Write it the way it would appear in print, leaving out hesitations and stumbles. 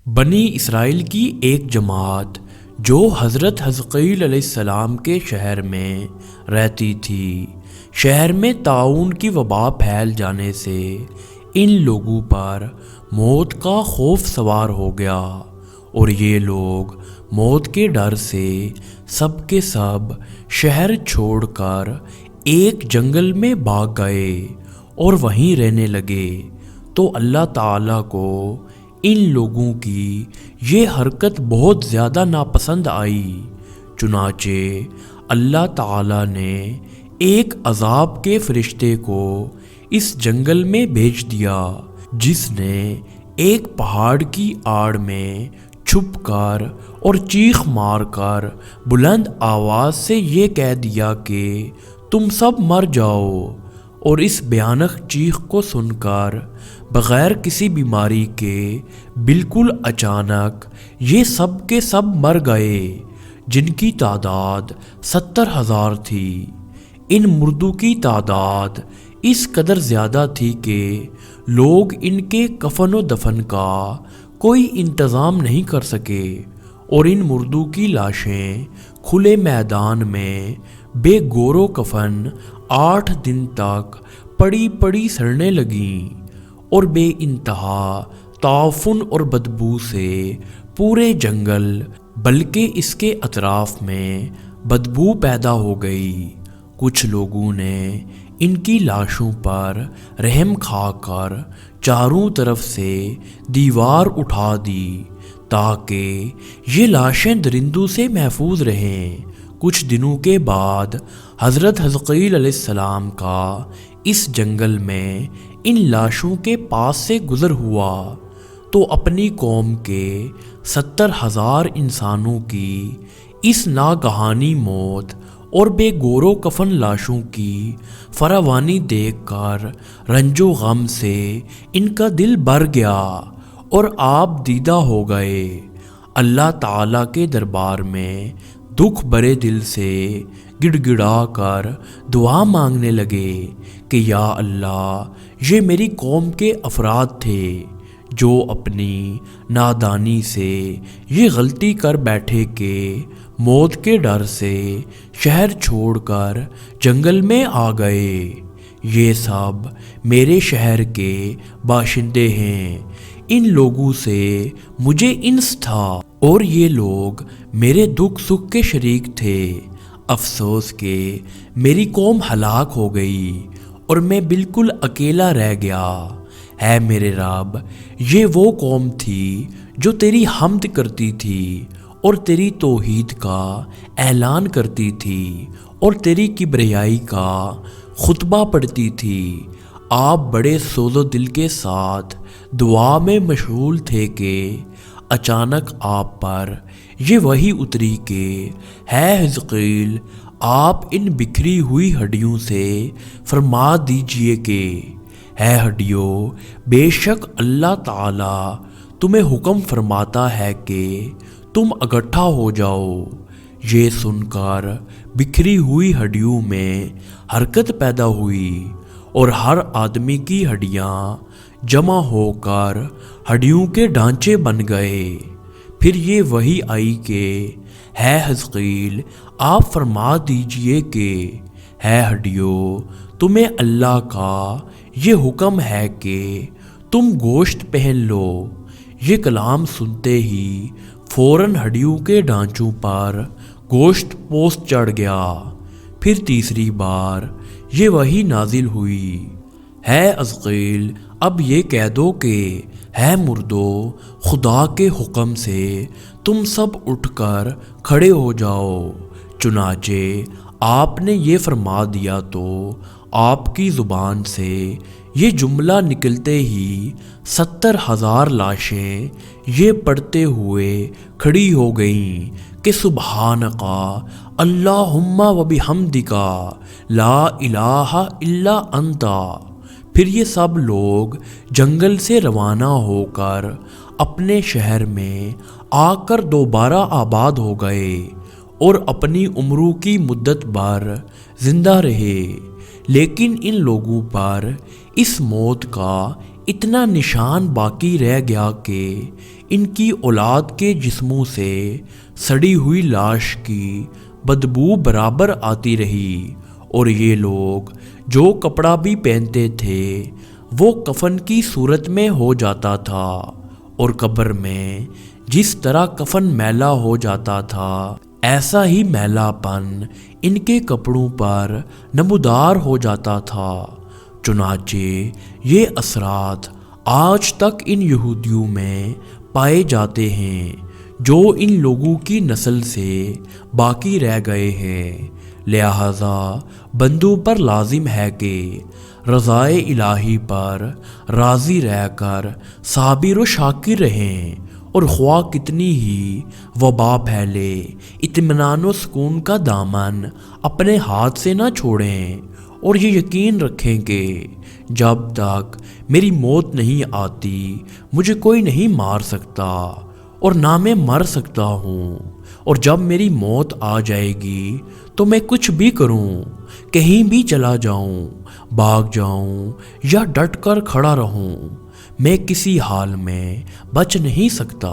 بنی اسرائیل کی ایک جماعت جو حضرت حزقیل علیہ السلام کے شہر میں رہتی تھی، شہر میں طاعون کی وبا پھیل جانے سے ان لوگوں پر موت کا خوف سوار ہو گیا، اور یہ لوگ موت کے ڈر سے سب کے سب شہر چھوڑ کر ایک جنگل میں بھاگ گئے اور وہیں رہنے لگے۔ تو اللہ تعالیٰ کو ان لوگوں کی یہ حرکت بہت زیادہ ناپسند آئی، چنانچہ اللہ تعالیٰ نے ایک عذاب کے فرشتے کو اس جنگل میں بھیج دیا، جس نے ایک پہاڑ کی آڑ میں چھپ کر اور چیخ مار کر بلند آواز سے یہ کہہ دیا کہ تم سب مر جاؤ، اور اس بھیانک چیخ کو سن کر بغیر کسی بیماری کے بالکل اچانک یہ سب کے سب مر گئے، جن کی تعداد 70,000 تھی۔ ان مردوں کی تعداد اس قدر زیادہ تھی کہ لوگ ان کے کفن و دفن کا کوئی انتظام نہیں کر سکے، اور ان مردوں کی لاشیں کھلے میدان میں بے گور و کفن 8 دن تک پڑی پڑی سڑنے لگیں، اور بے انتہا تعفن اور بدبو سے پورے جنگل بلکہ اس کے اطراف میں بدبو پیدا ہو گئی۔ کچھ لوگوں نے ان کی لاشوں پر رحم کھا کر چاروں طرف سے دیوار اٹھا دی تاکہ یہ لاشیں درندوں سے محفوظ رہیں۔ کچھ دنوں کے بعد حضرت حزقیل علیہ السلام کا اس جنگل میں ان لاشوں کے پاس سے گزر ہوا، تو اپنی قوم کے 70,000 انسانوں کی اس ناگہانی موت اور بے گور و کفن لاشوں کی فراوانی دیکھ کر رنج و غم سے ان کا دل بھر گیا اور آپ دیدہ ہو گئے۔ اللہ تعالیٰ کے دربار میں دکھ بھرے دل سے گڑ گڑا کر دعا مانگنے لگے کہ یا اللہ، یہ میری قوم کے افراد تھے جو اپنی نادانی سے یہ غلطی کر بیٹھے کہ موت کے ڈر سے شہر چھوڑ کر جنگل میں آ گئے۔ یہ سب میرے شہر کے باشندے ہیں، ان لوگوں سے مجھے انس تھا، اور یہ لوگ میرے دکھ سکھ کے شریک تھے۔ افسوس کہ میری قوم ہلاک ہو گئی اور میں بالکل اکیلا رہ گیا۔ اے میرے رب، یہ وہ قوم تھی جو تیری حمد کرتی تھی اور تیری توحید کا اعلان کرتی تھی اور تیری کبریائی کا خطبہ پڑھتی تھی۔ آپ بڑے سوز و دل کے ساتھ دعا میں مشغول تھے کہ اچانک آپ پر یہ وحی اتری کہ ہے حزقیل، آپ ان بکھری ہوئی ہڈیوں سے فرما دیجئے کہ ہے ہڈیوں، بے شک اللہ تعالیٰ تمہیں حکم فرماتا ہے کہ تم اکٹھا ہو جاؤ۔ یہ سن کر بکھری ہوئی ہڈیوں میں حرکت پیدا ہوئی اور ہر آدمی کی ہڈیاں جمع ہو کر ہڈیوں کے ڈھانچے بن گئے۔ پھر یہ وحی آئی کہ ہے حزقیل، آپ فرما دیجئے کہ ہے ہڈیوں، تمہیں اللہ کا یہ حکم ہے کہ تم گوشت پہن لو۔ یہ کلام سنتے ہی فوراً ہڈیوں کے ڈھانچوں پر گوشت پوست چڑھ گیا۔ پھر تیسری بار یہ وحی نازل ہوئی، ہے حزقیل، اب یہ کہہ دو کہ ہے مردو، خدا کے حکم سے تم سب اٹھ کر کھڑے ہو جاؤ۔ چنانچہ آپ نے یہ فرما دیا تو آپ کی زبان سے یہ جملہ نکلتے ہی 70,000 لاشیں یہ پڑھتے ہوئے کھڑی ہو گئیں کہ سبحانک اللہم و بحمدک لا الہ الا انت۔ پھر یہ سب لوگ جنگل سے روانہ ہو کر اپنے شہر میں آ کر دوبارہ آباد ہو گئے اور اپنی عمروں کی مدت بھر زندہ رہے، لیکن ان لوگوں پر اس موت کا اتنا نشان باقی رہ گیا کہ ان کی اولاد کے جسموں سے سڑی ہوئی لاش کی بدبو برابر آتی رہی، اور یہ لوگ جو کپڑا بھی پہنتے تھے وہ کفن کی صورت میں ہو جاتا تھا، اور قبر میں جس طرح کفن میلا ہو جاتا تھا ایسا ہی میلا پن ان کے کپڑوں پر نمودار ہو جاتا تھا۔ چنانچہ یہ اثرات آج تک ان یہودیوں میں پائے جاتے ہیں جو ان لوگوں کی نسل سے باقی رہ گئے ہیں۔ لہذا بندوں پر لازم ہے کہ رضائے الہی پر راضی رہ کر صابر و شاکر رہیں، اور خواہ کتنی ہی وبا پھیلے اطمینان و سکون کا دامن اپنے ہاتھ سے نہ چھوڑیں، اور یہ یقین رکھیں کہ جب تک میری موت نہیں آتی مجھے کوئی نہیں مار سکتا، اور نہ میں مر سکتا ہوں، اور جب میری موت آ جائے گی تو میں کچھ بھی کروں، کہیں بھی چلا جاؤں، بھاگ جاؤں یا ڈٹ کر کھڑا رہوں، میں کسی حال میں بچ نہیں سکتا۔